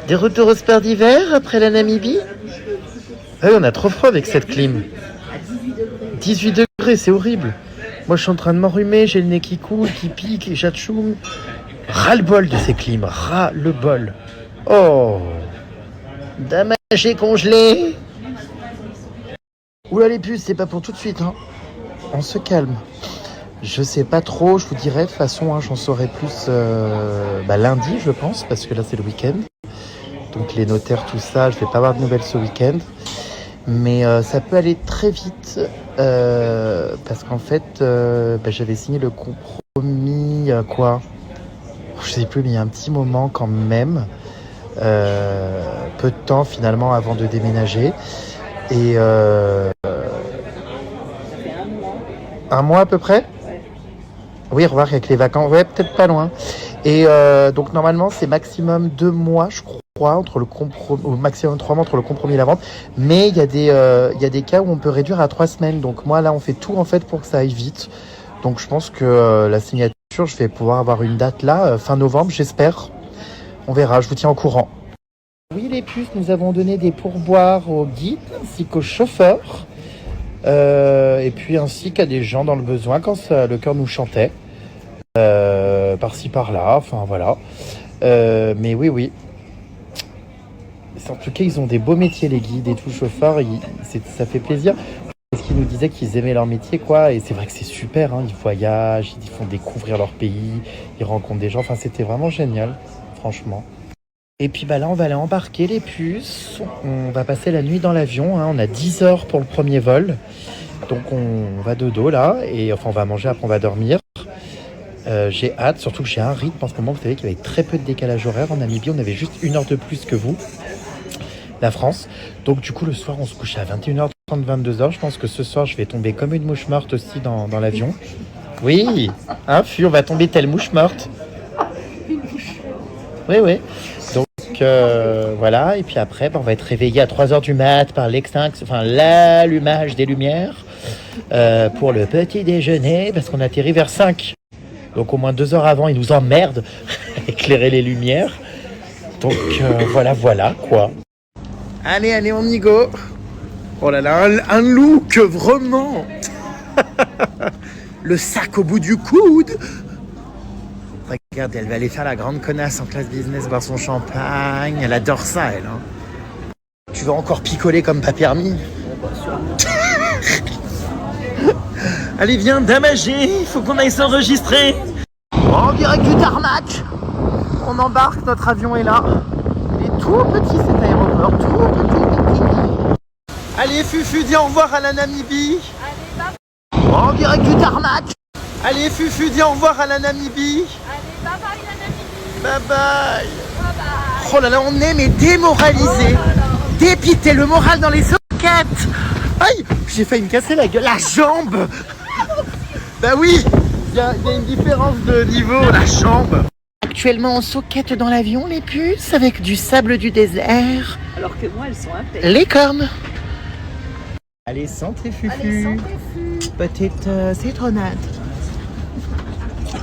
Des retours au sport d'hiver après la Namibie? Ah oui, on a trop froid avec cette clim. 18 degrés, c'est horrible. Moi, je suis en train de m'enrhumer, j'ai le nez qui coule, qui pique, et j'atchoum. Ras-le-bol de ces clims, ras-le-bol. Oh, damagé congelé. Oula les puces, c'est pas pour tout de suite, hein. On se calme. Je sais pas trop, je vous dirai de toute façon, hein, j'en saurai plus lundi, je pense, parce que là c'est le week-end. Donc les notaires, tout ça, je vais pas avoir de nouvelles ce week-end. Mais ça peut aller très vite, parce qu'en fait, j'avais signé le compromis, je sais plus, mais il y a un petit moment quand même, peu de temps finalement avant de déménager. Et un mois à peu près. Oui, remarque avec les vacances, ouais, peut-être pas loin. Et donc normalement c'est maximum 2 mois, je crois, entre le compromis, ou maximum 3 mois entre le compromis et la vente. Mais il y a des cas où on peut réduire à 3 semaines. Donc moi là on fait tout en fait pour que ça aille vite. Donc je pense que la signature, je vais pouvoir avoir une date là, fin novembre, j'espère. On verra, je vous tiens au courant. Oui les puces, nous avons donné des pourboires au guide ainsi qu'au chauffeur. Et puis ainsi qu'à des gens dans le besoin quand le cœur nous chantait. Par-ci par-là, enfin voilà. Mais oui. En tout cas, ils ont des beaux métiers, les guides et tout, chauffeurs. Ça fait plaisir. Parce qu'ils nous disaient qu'ils aimaient leur métier, quoi. Et c'est vrai que c'est super, hein. Ils voyagent, ils font découvrir leur pays, ils rencontrent des gens. Enfin, c'était vraiment génial, franchement. Et puis là, on va aller embarquer les puces. On va passer la nuit dans l'avion, hein. On a 10 heures pour le premier vol. Donc on va dodo là. Et enfin, on va manger, après on va dormir. J'ai hâte, surtout que j'ai un rythme en ce moment. Vous savez qu'il y avait très peu de décalage horaire en Namibie. On avait juste 1 heure de plus que vous, la France. Donc du coup, le soir, on se couche à 21h30, 22h. Je pense que ce soir, je vais tomber comme une mouche morte aussi dans l'avion. Oui, hein, on va tomber telle mouche morte. Oui. Donc voilà, et puis après, on va être réveillé à 3h du mat par l'allumage des lumières pour le petit déjeuner, parce qu'on atterrit vers 5. Donc au moins 2 heures avant, ils nous emmerdent à éclairer les lumières. Donc voilà quoi. Allez, on y go. Oh là là, un look vraiment. Le sac au bout du coude. Regarde, elle va aller faire la grande connasse en classe business, boire son champagne. Elle adore ça, elle. Hein. Tu vas encore picoler comme pas permis. Allez, viens, damagé, il faut qu'on aille s'enregistrer. En direct du tarmac. On embarque, notre avion est là. Il est tout petit cet aéroport, tout petit. Allez, Fufu, dis au revoir à la Namibie. Allez, bye. En direct du tarmac. Allez, Fufu, dis au revoir à la Namibie. Allez, bye bye la Namibie. Bye. Oh là là, on est mais démoralisé, dépité, le moral dans les soquettes. Aïe, j'ai failli me casser la gueule, la jambe. Bah oui, il y a une différence de niveau, la jambe. Actuellement en soquette dans l'avion, les puces, avec du sable du désert. Alors que moi, elles sont impeccables. Les cornes. Allez, santé Fufu. Allez, santé Fufu. Petite citronnade.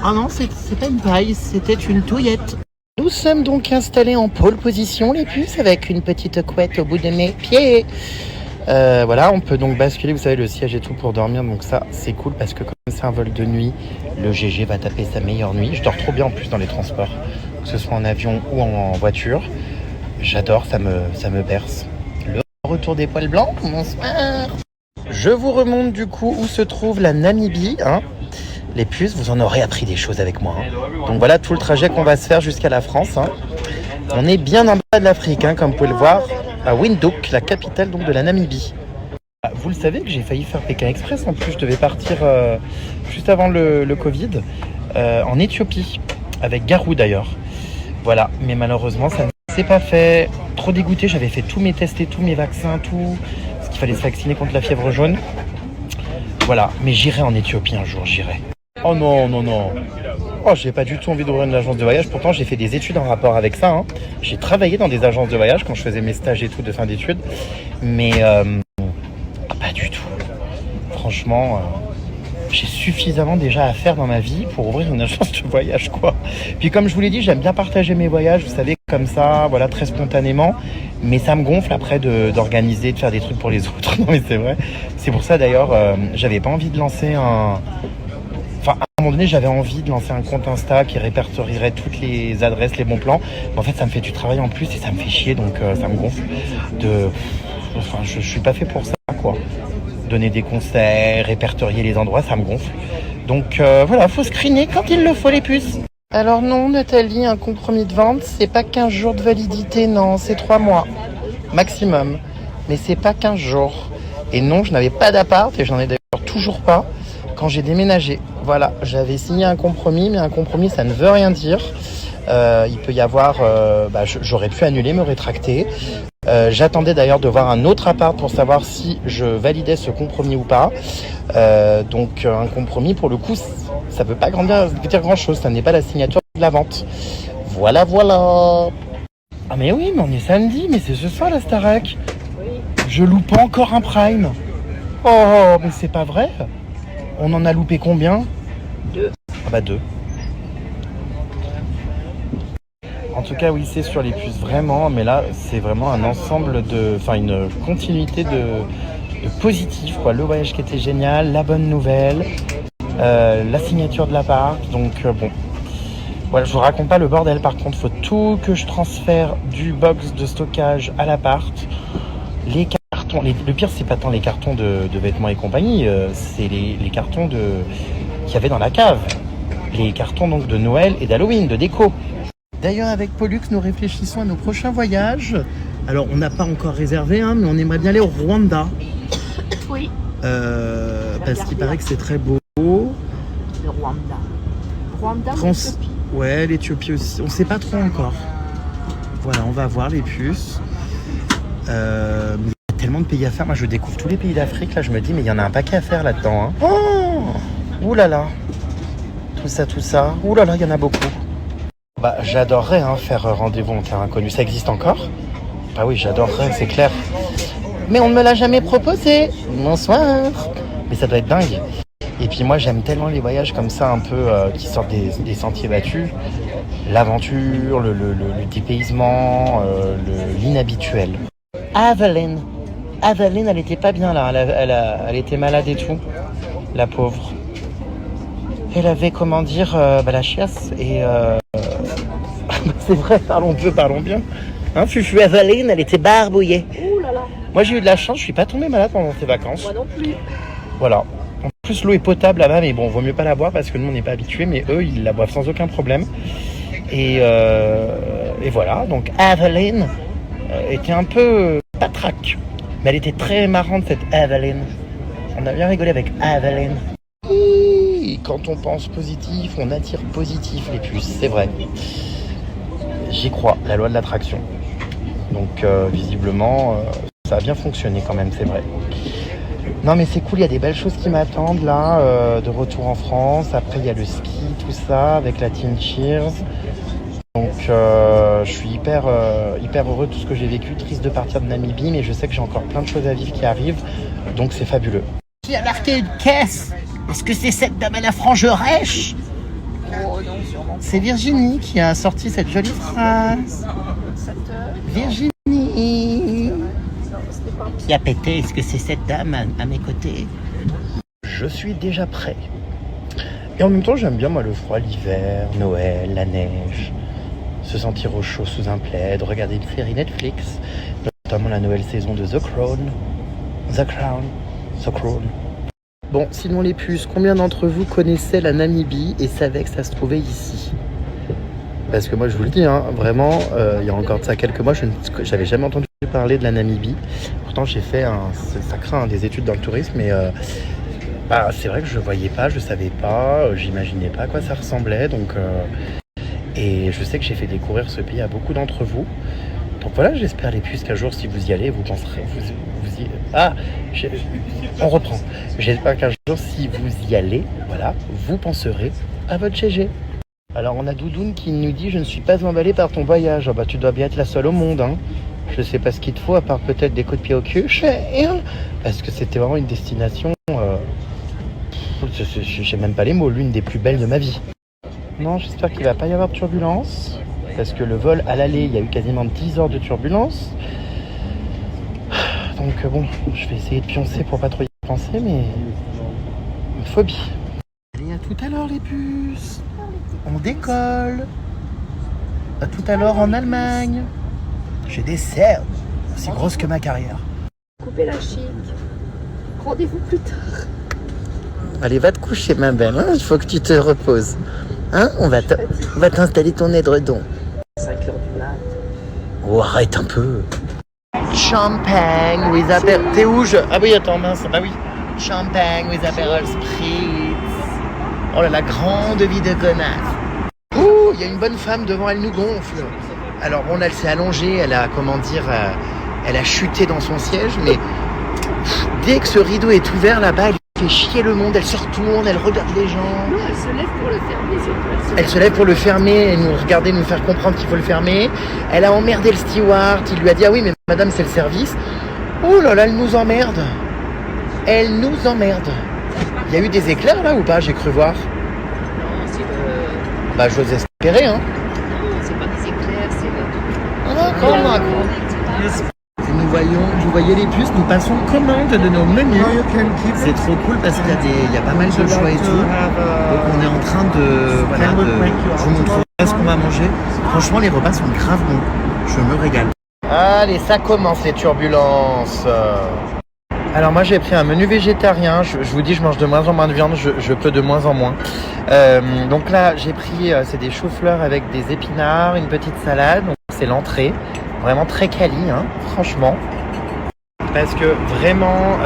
Ah non, c'est pas une paille, c'était une touillette. Nous sommes donc installés en pole position, les puces, avec une petite couette au bout de mes pieds. Voilà, on peut donc basculer, vous savez, le siège et tout pour dormir. Donc ça, c'est cool parce que comme c'est un vol de nuit, le GG va taper sa meilleure nuit. Je dors trop bien en plus dans les transports, que ce soit en avion ou en voiture. J'adore, ça me berce. Le retour des poils blancs, bonsoir. Je vous remonte du coup où se trouve la Namibie, hein. Les puces, vous en aurez appris des choses avec moi. Hein. Donc voilà tout le trajet qu'on va se faire jusqu'à la France. Hein. On est bien en bas de l'Afrique, hein, comme vous pouvez le voir, à Windhoek, la capitale donc de la Namibie. Vous le savez que j'ai failli faire Pékin Express. En plus, je devais partir juste avant le Covid en Éthiopie, avec Garou d'ailleurs. Voilà, mais malheureusement, ça ne s'est pas fait. Trop dégoûté, j'avais fait tous mes tests et tous mes vaccins, tout. Parce qu'il fallait se vacciner contre la fièvre jaune. Voilà, mais j'irai en Éthiopie un jour, j'irai. Oh non. Oh, j'ai pas du tout envie d'ouvrir une agence de voyage. Pourtant, j'ai fait des études en rapport avec ça. Hein. J'ai travaillé dans des agences de voyage quand je faisais mes stages et tout de fin d'études. Mais pas du tout. Franchement, j'ai suffisamment déjà à faire dans ma vie pour ouvrir une agence de voyage, quoi. Puis comme je vous l'ai dit, j'aime bien partager mes voyages, vous savez, comme ça, voilà, très spontanément. Mais ça me gonfle après d'organiser, de faire des trucs pour les autres. Non mais c'est vrai. C'est pour ça d'ailleurs, j'avais pas envie de lancer un... Enfin, à un moment donné, j'avais envie de lancer un compte Insta qui répertorierait toutes les adresses, les bons plans. Mais en fait, ça me fait du travail en plus et ça me fait chier, donc ça me gonfle. Enfin, je suis pas fait pour ça, quoi. Donner des conseils, répertorier les endroits, ça me gonfle. Donc voilà, faut screener quand il le faut, les puces. Alors non, Nathalie, un compromis de vente, c'est pas 15 jours de validité, non, c'est 3 mois maximum. Mais c'est pas 15 jours. Et non, je n'avais pas d'appart et j'en ai d'ailleurs toujours pas quand j'ai déménagé. Voilà, j'avais signé un compromis, mais un compromis, ça ne veut rien dire. Il peut y avoir... j'aurais pu annuler, me rétracter. J'attendais d'ailleurs de voir un autre appart pour savoir si je validais ce compromis ou pas. Donc un compromis, pour le coup, ça ne veut pas dire grand-chose. Ça n'est pas la signature de la vente. Voilà, voilà. Ah mais oui, mais on est samedi, mais c'est ce soir la Starac. Je loupe pas encore un Prime. Oh, mais c'est pas vrai. On en a loupé combien? 2. Ah bah 2. En tout cas, oui, c'est sur les puces, vraiment. Mais là, c'est vraiment un ensemble une continuité de positif, quoi. Le voyage qui était génial, la bonne nouvelle, la signature de l'appart. Donc, bon. Voilà, je vous raconte pas le bordel. Par contre, faut tout que je transfère du box de stockage à l'appart. Les cartons, le pire, c'est pas tant les cartons de vêtements et compagnie, c'est les cartons qu'il y avait dans la cave. Les cartons donc de Noël et d'Halloween, de déco. D'ailleurs, avec Pollux, nous réfléchissons à nos prochains voyages. Alors, on n'a pas encore réservé, hein, mais on aimerait bien aller au Rwanda. Oui. Parce qu'il paraît que c'est très beau. Le Rwanda. Rwanda ou l'Éthiopie? Ouais, l'Éthiopie aussi. On sait pas trop encore. Voilà, on va voir les puces. Il y a tellement de pays à faire. Moi, je découvre tous les pays d'Afrique. Là, je me dis, mais il y en a un paquet à faire là-dedans. Hein. Oh, ouh là là. Tout ça. Ouh là là, il y en a beaucoup. Bah, j'adorerais faire rendez-vous en terre inconnue. Ça existe encore? Bah oui, j'adorerais, c'est clair. Mais on ne me l'a jamais proposé. Bonsoir. Mais ça doit être dingue. Et puis moi, j'aime tellement les voyages comme ça, un peu qui sortent des sentiers battus. L'aventure, le dépaysement, l'inhabituel. Aveline, elle était pas bien là. Elle était malade et tout. La pauvre. Elle avait, la chiasse. Et c'est vrai, parlons peu, parlons bien. Hein, Fufu Aveline, elle était barbouillée. Ouh là là. Moi, j'ai eu de la chance, je suis pas tombée malade pendant ces vacances. Moi non plus. Voilà. En plus, l'eau est potable là-bas, mais bon, vaut mieux pas la boire parce que nous, on n'est pas habitués, mais eux, ils la boivent sans aucun problème. Et voilà, donc Aveline était un peu patraque, mais elle était très marrante, cette Aveline. On a bien rigolé avec Aveline. Quand on pense positif, on attire positif, les puces, c'est vrai. J'y crois, la loi de l'attraction. Donc visiblement, ça a bien fonctionné quand même, c'est vrai. Non mais c'est cool, il y a des belles choses qui m'attendent là, de retour en France. Après il y a le ski, tout ça, avec la Teen Cheers. Donc je suis hyper heureux de tout ce que j'ai vécu, triste de partir de Namibie, mais je sais que j'ai encore plein de choses à vivre qui arrivent, donc c'est fabuleux. Qui a marqué une caisse? Est-ce que c'est cette dame à la frange rêche? Oh non, sûrement. C'est Virginie qui a sorti cette jolie phrase. Virginie. Qui a pété? Est-ce que c'est cette dame à mes côtés? Je suis déjà prêt. Et en même temps, j'aime bien moi le froid, l'hiver, Noël, la neige, se sentir au chaud sous un plaid, regarder une série Netflix, notamment la nouvelle saison de The Crown. Bon, sinon les puces, combien d'entre vous connaissaient la Namibie et savaient que ça se trouvait ici? Parce que moi, je vous le dis, hein, vraiment, il y a encore de ça quelques mois, j'avais jamais entendu parler de la Namibie. Pourtant, j'ai fait des études dans le tourisme, mais c'est vrai que je voyais pas, je savais pas, j'imaginais pas à quoi ça ressemblait. Donc, et je sais que j'ai fait découvrir ce pays à beaucoup d'entre vous. Donc voilà, j'espère les puces qu'un jour, si vous y allez, vous penserez... On reprend. J'espère qu'un jour, si vous y allez, voilà, vous penserez à votre GG. Alors, on a Doudoune qui nous dit « Je ne suis pas emballée par ton voyage. » Ah bah, tu dois bien être la seule au monde, hein. Je sais pas ce qu'il te faut, à part peut-être des coups de pied au cul. Parce que c'était vraiment une destination... j'ai même pas les mots, l'une des plus belles de ma vie. Non, j'espère qu'il va pas y avoir de turbulence. Parce que le vol à l'aller, il y a eu quasiment 10 heures de turbulence. Donc bon, je vais essayer de pioncer pour pas trop y penser, mais... Une phobie. Allez, à tout à l'heure les puces. On décolle. À tout à l'heure en Allemagne. J'ai des cernes aussi grosses que ma carrière. Coupez la chic. Rendez-vous plus tard. Allez, va te coucher ma belle, hein. Il faut que tu te reposes. Hein, on va t'installer ton édredon. 5 heures du mat. Oh, arrête un peu. Champagne with Aperol. T'es où Ah oui, attends, mince. Bah oui. Champagne with Aperol Spritz. Oh là, la grande vie de connasse. Ouh, il y a une bonne femme devant, elle nous gonfle. Alors bon, là, elle s'est allongée, elle a, elle a chuté dans son siège, mais dès que ce rideau est ouvert là-bas, elle fait chier le monde, elle se retourne, elle regarde les gens. Non, elle se lève pour le fermer, surtout. Elle se lève pour le fermer et nous regarder, nous faire comprendre qu'il faut le fermer. Elle a emmerdé le steward, il lui a dit ah oui mais madame c'est le service. Oh là là, elle nous emmerde. Elle nous emmerde. Il y a eu des éclairs là ou pas, j'ai cru voir. Non, c'est le... Bah j'ose espérer hein. Non, c'est pas des éclairs, c'est le... Ah d'accord. Vous voyez les puces, nous passons commande de nos menus. C'est trop cool parce qu'il y a pas mal de choix et tout. Donc on est en train de... Voilà, je vous montrerai ce qu'on va manger. Franchement, les repas sont grave bons. Je me régale. Allez, ça commence les turbulences. Alors moi j'ai pris un menu végétarien. Je vous dis, je mange de moins en moins de viande. Je peux de moins en moins. Donc là, j'ai pris, c'est des choux-fleurs avec des épinards, une petite salade. Donc c'est l'entrée. Vraiment très quali, hein, franchement. Parce que vraiment,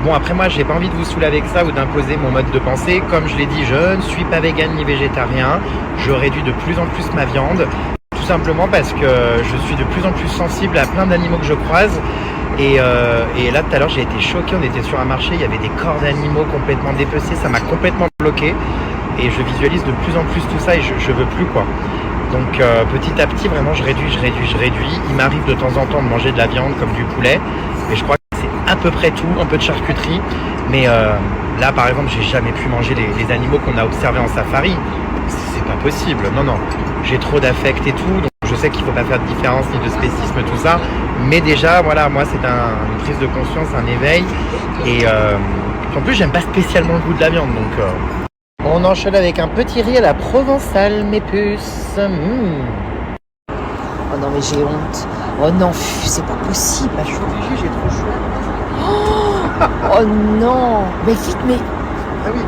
bon après moi j'ai pas envie de vous saouler avec ça ou d'imposer mon mode de pensée. Comme je l'ai dit, je ne suis pas vegan ni végétarien. Je réduis de plus en plus ma viande. Tout simplement parce que je suis de plus en plus sensible à plein d'animaux que je croise. Et là tout à l'heure j'ai été choqué, on était sur un marché, il y avait des corps d'animaux complètement dépecés, ça m'a complètement bloqué. Et je visualise de plus en plus tout ça et je veux plus quoi. Donc petit à petit, vraiment, je réduis. Il m'arrive de temps en temps de manger de la viande comme du poulet, mais je crois que c'est à peu près tout, un peu de charcuterie. Mais là, par exemple, j'ai jamais pu manger les animaux qu'on a observés en safari. C'est pas possible, non. J'ai trop d'affect et tout, donc je sais qu'il faut pas faire de différence ni de spécisme, tout ça. Mais déjà, voilà, moi, c'est une prise de conscience, un éveil. Et en plus, j'aime pas spécialement le goût de la viande, donc... On enchaîne avec un petit riz à la provençale, mes puces. Oh non, mais j'ai honte. Oh non, c'est pas possible. Bah, je suis obligée, j'ai trop chaud. Oh non. Mais vite, mais... Ah oui.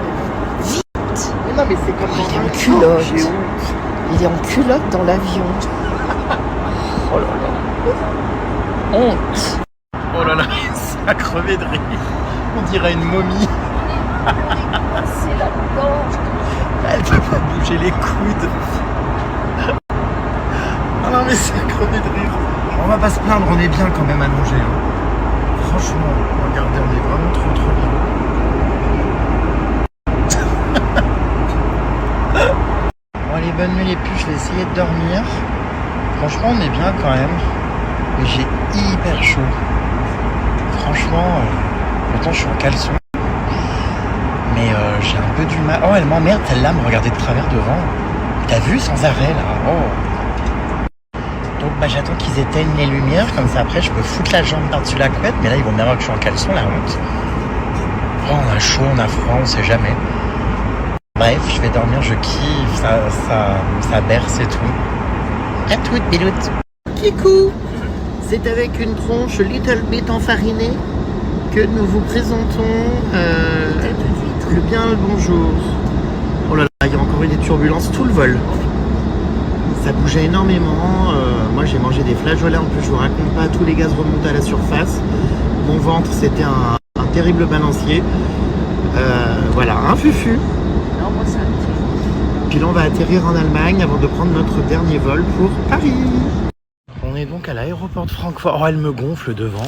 Vite. Mais non, mais c'est comme... Il est en culotte. J'ai honte. Il est en culotte dans l'avion. Oh là là. Honte. Oh là là, ça a crevé de rire. On dirait une momie. C'est la gorge. Elle peut pas bouger les coudes. Ah non mais c'est crevé de rire. On va pas se plaindre, on est bien quand même allongé. Hein. Franchement, regardez, on est vraiment trop bien. Bon allez, bonne nuit les puces, je vais essayer de dormir. Franchement, on est bien quand même. Mais j'ai hyper chaud. Franchement, pourtant je suis en caleçon. Mais j'ai un peu du mal. Oh, elle m'emmerde celle-là, me regarder de travers devant. T'as vu, sans arrêt là. Oh. Donc bah j'attends qu'ils éteignent les lumières, comme ça après je peux foutre la jambe par-dessus la couette. Mais là ils vont bien voir que je suis en caleçon, la honte. Oh, on a chaud, on a froid, on sait jamais. Bref, je vais dormir, je kiffe, ça berce et tout. À toutes, biloute. Kikou. C'est avec une tronche little bit enfarinée que nous vous présentons le bien le bonjour. Oh là là, il y a encore eu des turbulences tout le vol. Ça bougeait énormément. Moi j'ai mangé des flageolets, en plus je vous raconte pas, tous les gaz remontaient à la surface. Mon ventre c'était un terrible balancier. Voilà, un fufu. Non, moi ça me fait. Puis là on va atterrir en Allemagne avant de prendre notre dernier vol pour Paris. On est donc à l'aéroport de Francfort. Oh, elle me gonfle devant.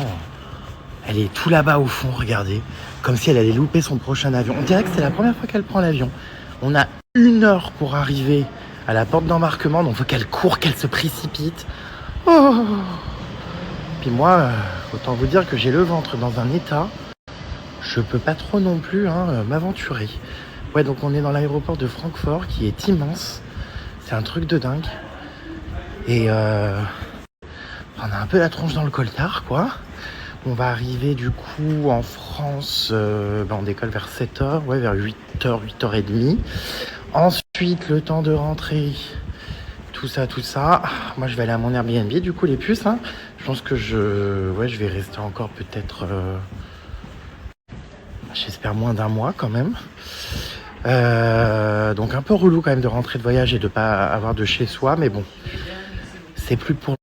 Elle est tout là-bas au fond, regardez. Comme si elle allait louper son prochain avion. On dirait que c'est la première fois qu'elle prend l'avion. On a 1 heure pour arriver à la porte d'embarquement. Donc il faut qu'elle court, qu'elle se précipite. Oh. Puis moi, autant vous dire que j'ai le ventre dans un état. Je peux pas trop non plus m'aventurer. Ouais, donc on est dans l'aéroport de Francfort qui est immense. C'est un truc de dingue. Et on a un peu la tronche dans le coltard, quoi. On va arriver du coup en France, on décolle vers 7h, ouais, vers 8h, 8h30. Ensuite, le temps de rentrer, tout ça. Moi, je vais aller à mon Airbnb, du coup, les puces. Hein. Je pense que je vais rester encore peut-être, j'espère moins d'un mois quand même. Donc un peu relou quand même de rentrer de voyage et de pas avoir de chez soi, mais bon, c'est plus pour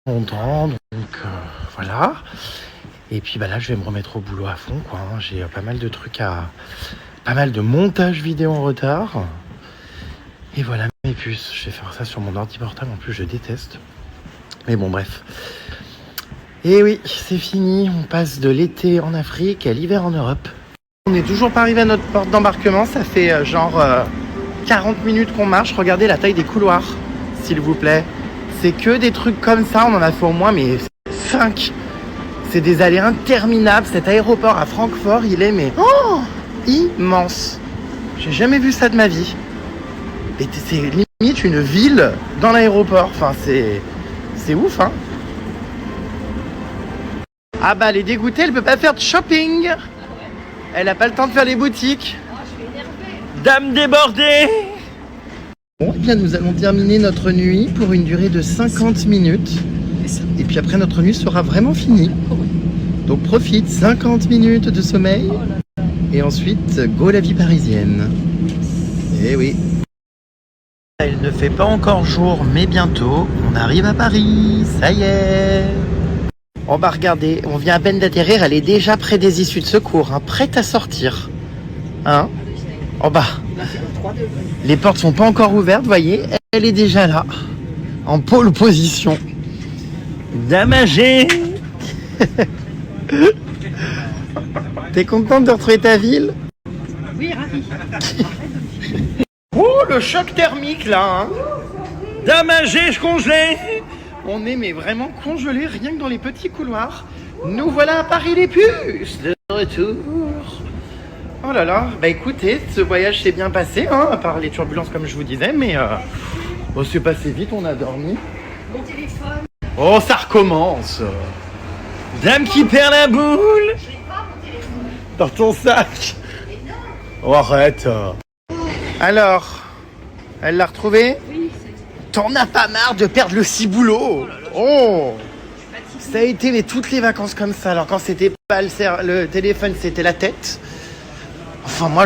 longtemps, donc voilà. Et puis là, je vais me remettre au boulot à fond, quoi. Hein. J'ai pas mal de trucs pas mal de montage vidéo en retard. Et voilà mes puces. Je vais faire ça sur mon ordi portable. En plus, je déteste. Mais bon, bref. Et oui, c'est fini. On passe de l'été en Afrique à l'hiver en Europe. On n'est toujours pas arrivé à notre porte d'embarquement. Ça fait 40 minutes qu'on marche. Regardez la taille des couloirs, s'il vous plaît. C'est que des trucs comme ça. On en a fait au moins 5. C'est des allées interminables. Cet aéroport à Francfort, il est immense. J'ai jamais vu ça de ma vie. Et c'est limite une ville dans l'aéroport. Enfin, c'est ouf, hein. Ah bah, elle est dégoûtée, elle peut pas faire de shopping. Elle a pas le temps de faire les boutiques. Dame débordée. Bon, eh bien, nous allons terminer notre nuit pour une durée de 50 minutes. Et puis après, notre nuit sera vraiment finie. Donc profite, 50 minutes de sommeil. Et ensuite, go la vie parisienne. Eh oui. Il ne fait pas encore jour, mais bientôt, on arrive à Paris. Ça y est. On va regarder, on vient à peine d'atterrir, elle est déjà près des issues de secours, hein, prête à sortir. Hein? En bas. Les portes sont pas encore ouvertes, voyez, elle est déjà là. En pole position. Dame âgée. T'es contente de retrouver ta ville? Oui, ravi. Oh, le choc thermique là, hein. Dame âgée, je congelais. On est mais vraiment congelé rien que dans les petits couloirs. Nous voilà à Paris les puces, de retour. Oh là là, bah écoutez, ce voyage s'est bien passé, hein, à part les turbulences comme je vous disais, mais c'est passé vite, on a dormi. Mon téléphone. Oh, ça recommence. Dame qui perd la boule. Je l'ai pas, mon téléphone. Dans ton sac. Mais non. Oh, arrête. Alors, elle l'a retrouvé? Oui, T'en as pas marre de perdre le ciboulot? Oh, ça a été toutes les vacances comme ça. Alors quand c'était pas le téléphone, c'était la tête. Enfin moi